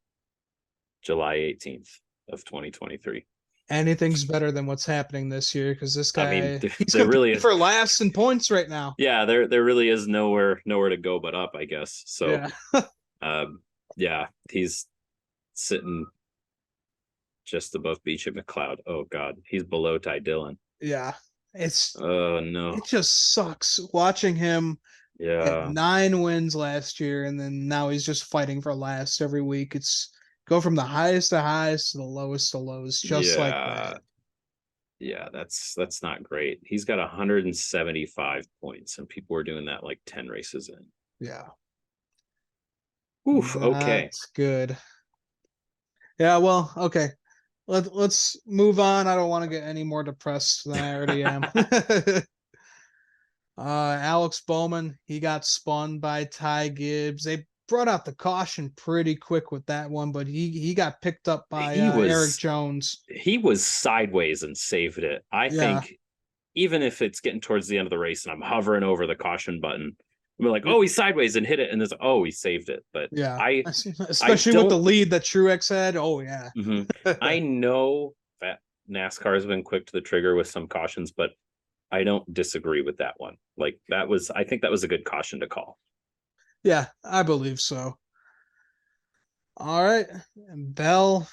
July 18th of 2023. Anything's better than what's happening this year because this I mean, guy he's there really competing is, for last in points right now. yeah, there really is nowhere to go but up, I guess. So Yeah, um yeah, he's sitting just above Beach and McLeod. Oh God, he's below Ty Dillon. yeah. It's Oh no. it just sucks watching him. He had Yeah. 9 wins last year, and then now he's just fighting for last every week. It's go from the highest to highest to the lowest to lows, just like Yeah. that. Yeah, that's not great. He's got 175 points, and people were doing that like 10 races in. Yeah, Oof. Okay. that's good. Yeah, well, okay. Let's move on. I don't want to get any more depressed than I already am. Alex Bowman, he got spun by Ty Gibbs. They brought out the caution pretty quick with that one, but he got picked up by he Eric was Jones. he was sideways and saved it. I Yeah, think even if it's getting towards the end of the race and I'm hovering over the caution button, I'm like, oh, he's sideways and hit it, and there's oh, he saved it. But yeah. I Especially with the don't. lead that Truex had. Oh yeah. Mhm. I know that NASCAR has been quick to the trigger with some cautions, but I don't disagree with that one. Like that was, I think that was a good caution to call. Yeah, I believe so. All right. And Bell,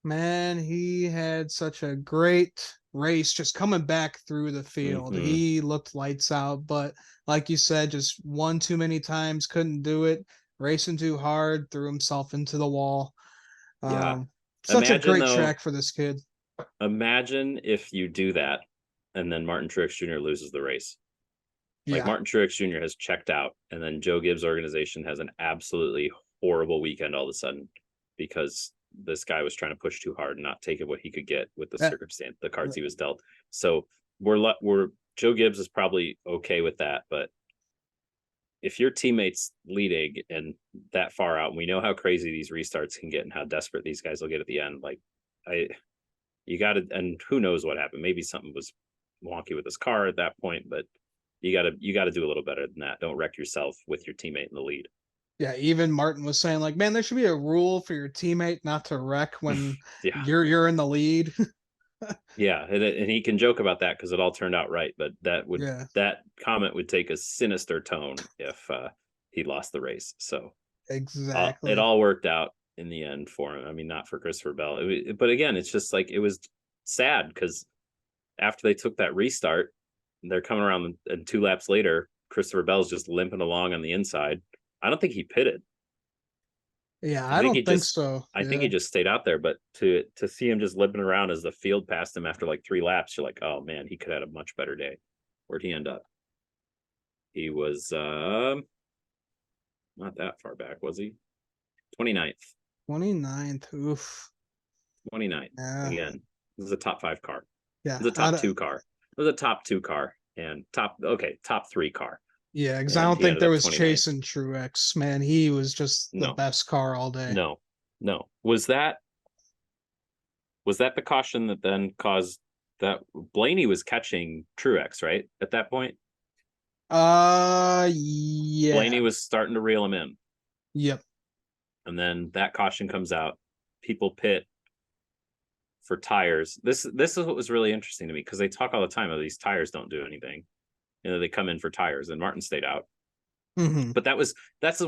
man, he had such a great race just coming back through the field. Hmm. He looked lights out, but like you said, just one too many times, couldn't do it. Racing too hard, threw himself into the wall. Yeah. Such a Imagine great though, track for this kid. imagine if you do that and then Martin Truex Jr. loses the race. Like Yeah. Martin Truex Jr. has checked out, and then Joe Gibbs' organization has an absolutely horrible weekend all of a sudden because this guy was trying to push too hard and not taking what he could get with the That, circumstance, the cards he was dealt. So we're Joe Gibbs is probably okay with that, but if your teammates leading and that far out, and we know how crazy these restarts can get and how desperate these guys will get at the end, like I you got to, and who knows what happened? Maybe something was wonky with his car at that point, but you got to do a little better than that. Don't wreck yourself with your teammate in the lead. yeah, even Martin was saying like, man, there should be a rule for your teammate not to wreck when Yeah, you're in the lead. yeah, and he can joke about that because it all turned out right, but Yeah, that comment would take a sinister tone if he lost the race. So it exactly. all worked out in the end for him. I mean, not for Christopher Bell, but again, it's just like it was sad because after they took that restart, they're coming around, and 2 laps later, Christopher Bell's just limping along on the inside. I don't think he pitted. Yeah, I I think he don't think just so. I think he Yeah, just stayed out there. But to see him just limping around as the field passed him after like 3 laps, you're like, oh man, he could have had a much better day. Where'd he end up? He was not that far back, was he? 29th. 29th. Oof. 29th. Yeah. Again, this is a top 5 car. Yeah. It was a top 2 car. It was a top 2 car and top 3 car. Yeah, because I And don't he think ended there up was 29th. chasing Truex. Man, he was just the No, best car all day. no, no. Was that the caution that then caused that Blaney was catching Truex, right? At that point? Yeah. Blaney was starting to reel him in. Yep. And then that caution comes out. People pit for tires. This is what was really interesting to me because they talk all the time about these tires don't do anything. You know, they come in for tires, and Martin stayed out. Mm-hmm. But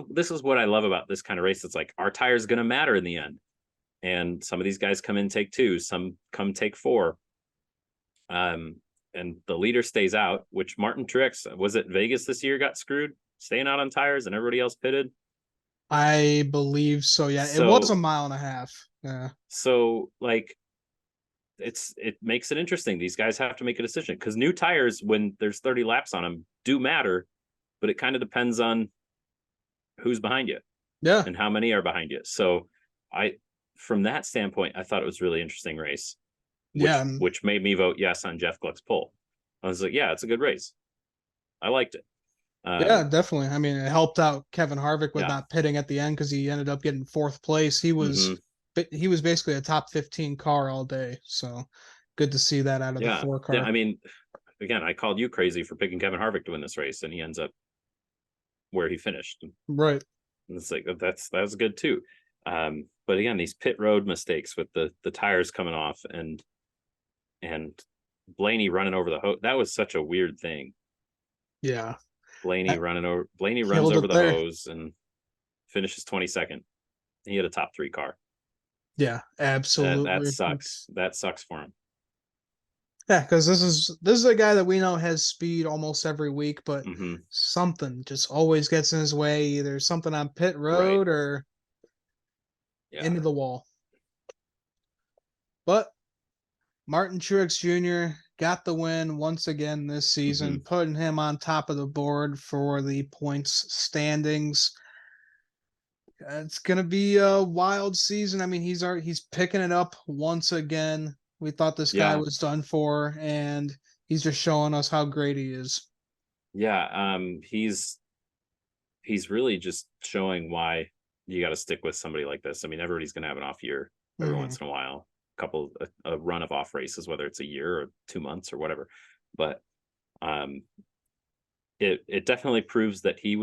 this is what I love about this kind of race. It's like our tire is going to matter in the end, and some of these guys come in take 2, some come take 4. And the leader stays out, which Martin Truex, was it Vegas this year, got screwed staying out on tires and everybody else pitted? I believe so. Yeah, it was a So mile and a half. Yeah. so like it makes it interesting. These guys have to make a decision because new tires, when there's 30 laps on them, do matter, but it kind of depends on who's behind you Yeah. and how many are behind you. So I, from that standpoint, I thought it was a really interesting race, Yeah. which made me vote yes on Jeff Gluck's poll. I was like, yeah, it's a good race. I liked it. Yeah, definitely. I mean, it helped out Kevin Harvick with Yeah. not pitting at the end because he ended up getting 4th place. Mm-hmm. He was basically a top 15 car all day. So good to see that out of the Yeah. 4 Yeah. car. I mean, again, I called you crazy for picking Kevin Harvick to win this race, and he ends up where he finished. Right. And it's like that's good too. But again, these pit road mistakes with the tires coming off and Blaney running over the hose. That was such a weird thing. Yeah. Blaney That runs killed over it the there. hose and finishes 22nd. He had a top 3 car. Yeah, That absolutely. sucks. That sucks for him. Yeah, because this is a guy that we know has speed almost every week, but Mm-hmm. something just always gets in his way. Either something on pit Right. road or Yeah. into the wall. But Martin Truex Jr. got the win once again this season, Mm-hmm. putting him on top of the board for the points standings. It's gonna be a wild season. I mean, he's picking it up once again. We thought this guy Yeah. was done for, and he's just showing us how great he is. Yeah. He's really just showing why you got to stick with somebody like this. I mean, everybody's going to have an off year every Mm-hmm. once in a while, a run of off races, whether it's a year or 2 months or whatever. But it definitely proves that he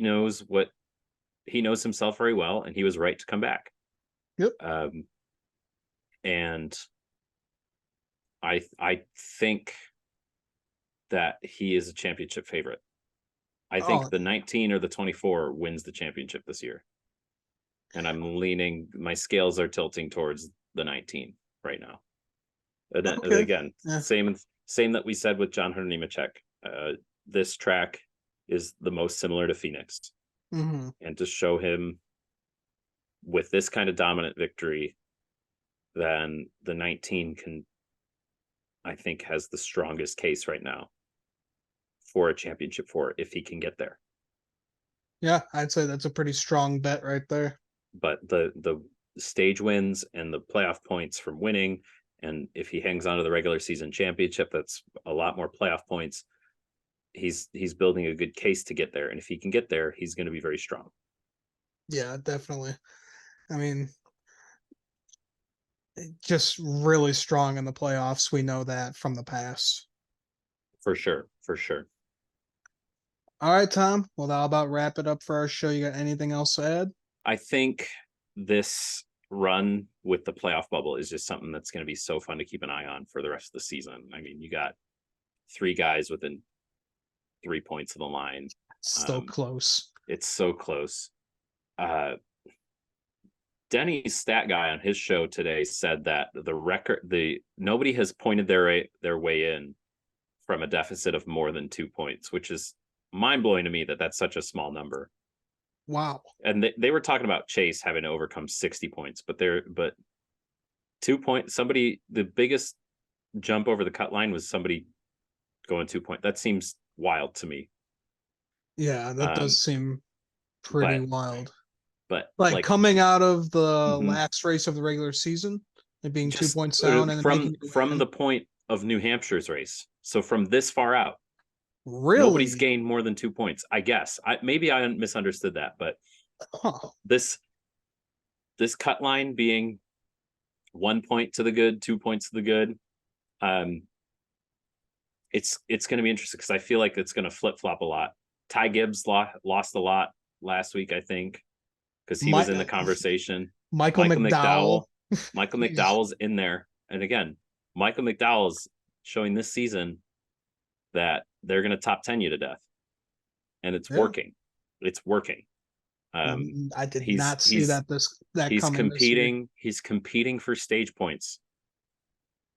knows himself very well, and he was right to come back. Yep. And I think that he is a championship favorite. I think the 19 or the 24 wins the championship this year. And I'm leaning, my scales are tilting towards the 19 right now. And then, Okay. again, Yeah. same that we said with John Hunter Nemechek. This track is the most similar to Phoenix. Mm-hmm. And to show him with this kind of dominant victory, then the 19 I think has the strongest case right now for a championship for if he can get there. Yeah, I'd say that's a pretty strong bet right there. But the stage wins and the playoff points from winning, and if he hangs on to the regular season championship, that's a lot more playoff points. He's building a good case to get there, and if he can get there, he's going to be very strong. Yeah, definitely. I mean, just really strong in the playoffs. We know that from the past. For sure. All right, Tom. Well, that'll about wrap it up for our show. You got anything else to add? I think this run with the playoff bubble is just something that's going to be so fun to keep an eye on for the rest of the season. I mean, you got 3 guys within 3 points of the line. So close. It's so close. Denny's stat guy on his show today said that nobody has pointed their way in from a deficit of more than 2 points, which is mind blowing to me that that's such a small number. Wow. And they were talking about Chase having to overcome 60 points, but 2 points, the biggest jump over the cut line was somebody going 2 points. That seems wild to me. Yeah, that does seem pretty wild. But like coming out of the Mhm. last race of the regular season and being 2 just points down and then making it from win. the point of New Hampshire's race. So from this far out, nobody's Really? gained more than 2 points. I guess maybe I misunderstood that, but Huh. this cut line being 1 point to the good, 2 points to the good, it's going to be interesting because I feel like it's going to flip flop a lot. Ty Gibbs lost a lot last week, I think, because he was in the conversation. Michael McDowell. Michael McDowell's in there, and again, Michael McDowell's showing this season that they're going to top 10 you to death, and it's working. It's working. I did not see that he's coming. Competing. He's competing for stage points,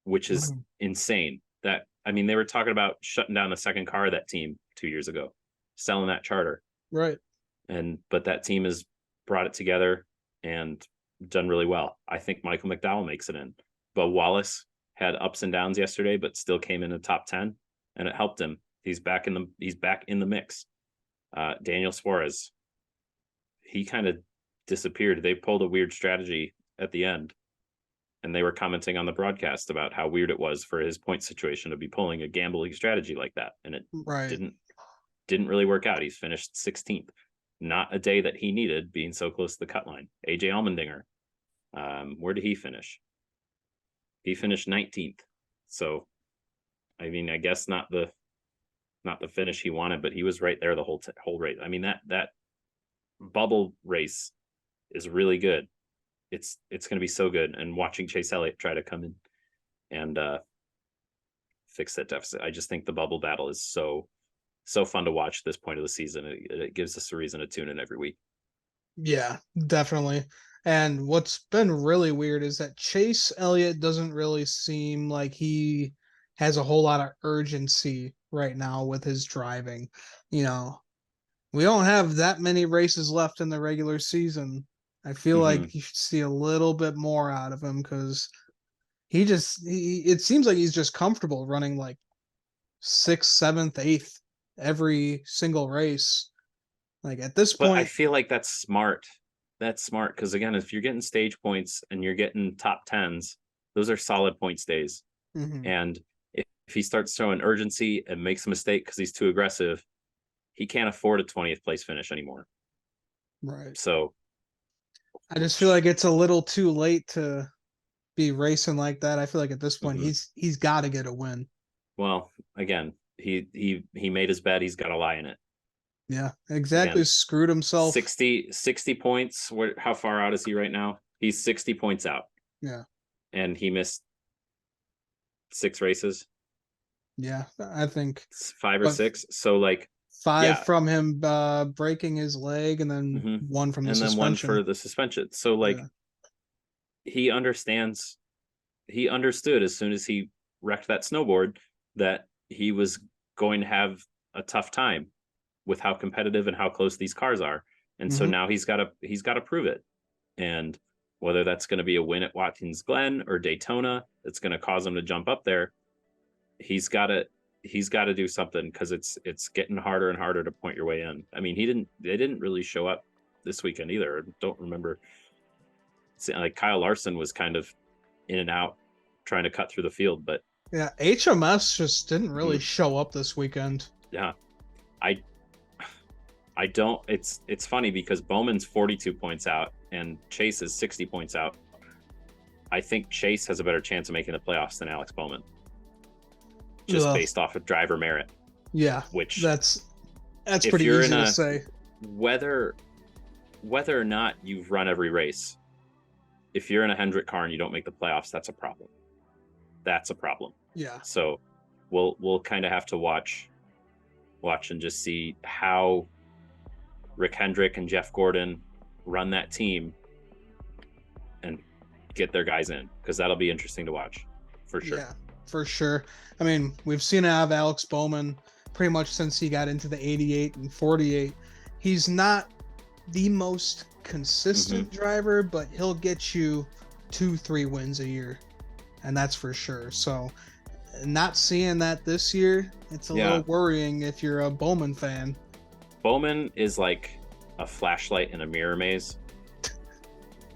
which is insane. That, I mean, they were talking about shutting down the second car of that team 2 years ago, selling that charter. Right. But that team has brought it together and done really well. I think Michael McDowell makes it in. But Wallace had ups and downs yesterday, but still came in the top 10, and it helped him. He's back in the mix. Daniel Suarez, he kind of disappeared. They pulled a weird strategy at the end, and they were commenting on the broadcast about how weird it was for his point situation to be pulling a gambling strategy like that, and it didn't really work out. He's finished 16th. Not a day that he needed, being so close to the cut line. AJ Allmendinger, where did he finish? He finished 19th. So, I mean, I guess not the finish he wanted, but he was right there the whole race. I mean, that bubble race is really good. It's going to be so good. And watching Chase Elliott try to come in and fix that deficit, I just think the bubble battle is so fun to watch at this point of the season. It gives us a reason to tune in every week. Yeah, definitely. And what's been really weird is that Chase Elliott doesn't really seem like he has a whole lot of urgency right now with his driving. You know, we don't have that many races left in the regular season. I feel like you should see a little bit more out of him because it seems like he's just comfortable running like 6th, 7th, 8th every single race. Like at this point, I feel like that's smart. That's smart because, again, if you're getting stage points and you're getting top 10s, those are solid point stays. And if he starts showing urgency and makes a mistake because he's too aggressive, he can't afford a 20th place finish anymore. Right. So I just feel like it's a little too late to be racing like that. I feel like at this point he's got to get a win. Well, again, he made his bet. He's got to lie in it. Yeah, exactly. Again, screwed himself. 60 points. How far out is he right now? He's 60 points out. Yeah. And he missed 6 races. Yeah, I think 5 or 6. So like 5 from him breaking his leg, and then 1 from the suspension. And then 1 for the suspension. So like he understands. He understood as soon as he wrecked that snowboard that he was going to have a tough time with how competitive and how close these cars are. And so now he's got to prove it. And whether that's going to be a win at Watkins Glen or Daytona, it's going to cause him to jump up there. He's got to do something because it's getting harder and harder to point your way in. I mean, they didn't really show up this weekend either. I don't remember. Like Kyle Larson was kind of in and out trying to cut through the field, but yeah, HMS just didn't really show up this weekend. Yeah. I don't. It's funny because Bowman's 42 points out and Chase is 60 points out. I think Chase has a better chance of making the playoffs than Alex Bowman, just based off of driver merit. Yeah, which that's pretty easy to say. Whether or not you've run every race, if you're in a Hendrick car and you don't make the playoffs, that's a problem. That's a problem. Yeah. So we'll kind of have to watch and just see how Rick Hendrick and Jeff Gordon run that team and get their guys in, because that'll be interesting to watch for sure. Yeah, for sure. I mean, we've seen it out of Alex Bowman pretty much since he got into the 88 and 48. He's not the most consistent driver, but he'll get you 2-3 wins a year, and that's for sure. So not seeing that this year, it's a little worrying if you're a Bowman fan. Bowman is like a flashlight in a mirror maze.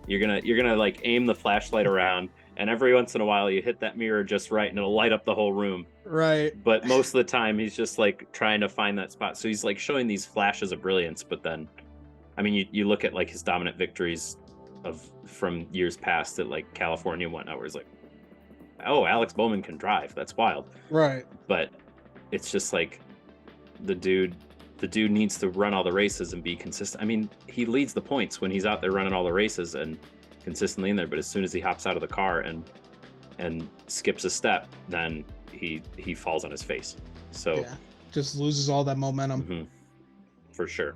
You're gonna like aim the flashlight around, and every once in a while you hit that mirror just right, and it'll light up the whole room. Right. But most of the time he's just like trying to find that spot. So he's like showing these flashes of brilliance, but then, I mean, you look at like his dominant victories from years past at like California and whatnot, where it's like, oh, Alex Bowman can drive. That's wild. Right. But it's just like the dude needs to run all the races and be consistent. I mean, he leads the points when he's out there running all the races and consistently in there. But as soon as he hops out of the car and skips a step, then he falls on his face. So yeah, just loses all that momentum. For sure.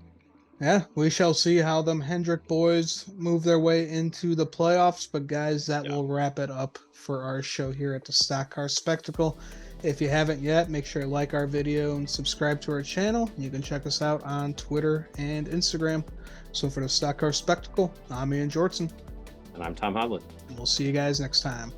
Yeah, we shall see how them Hendrick boys move their way into the playoffs. But guys, that will wrap it up for our show here at the Stock Car Spectacle. If you haven't yet, make sure to like our video and subscribe to our channel. You can check us out on Twitter and Instagram. So for the Stock Car Spectacle, I'm Ian Jortson. And I'm Tom Hodlin. We'll see you guys next time.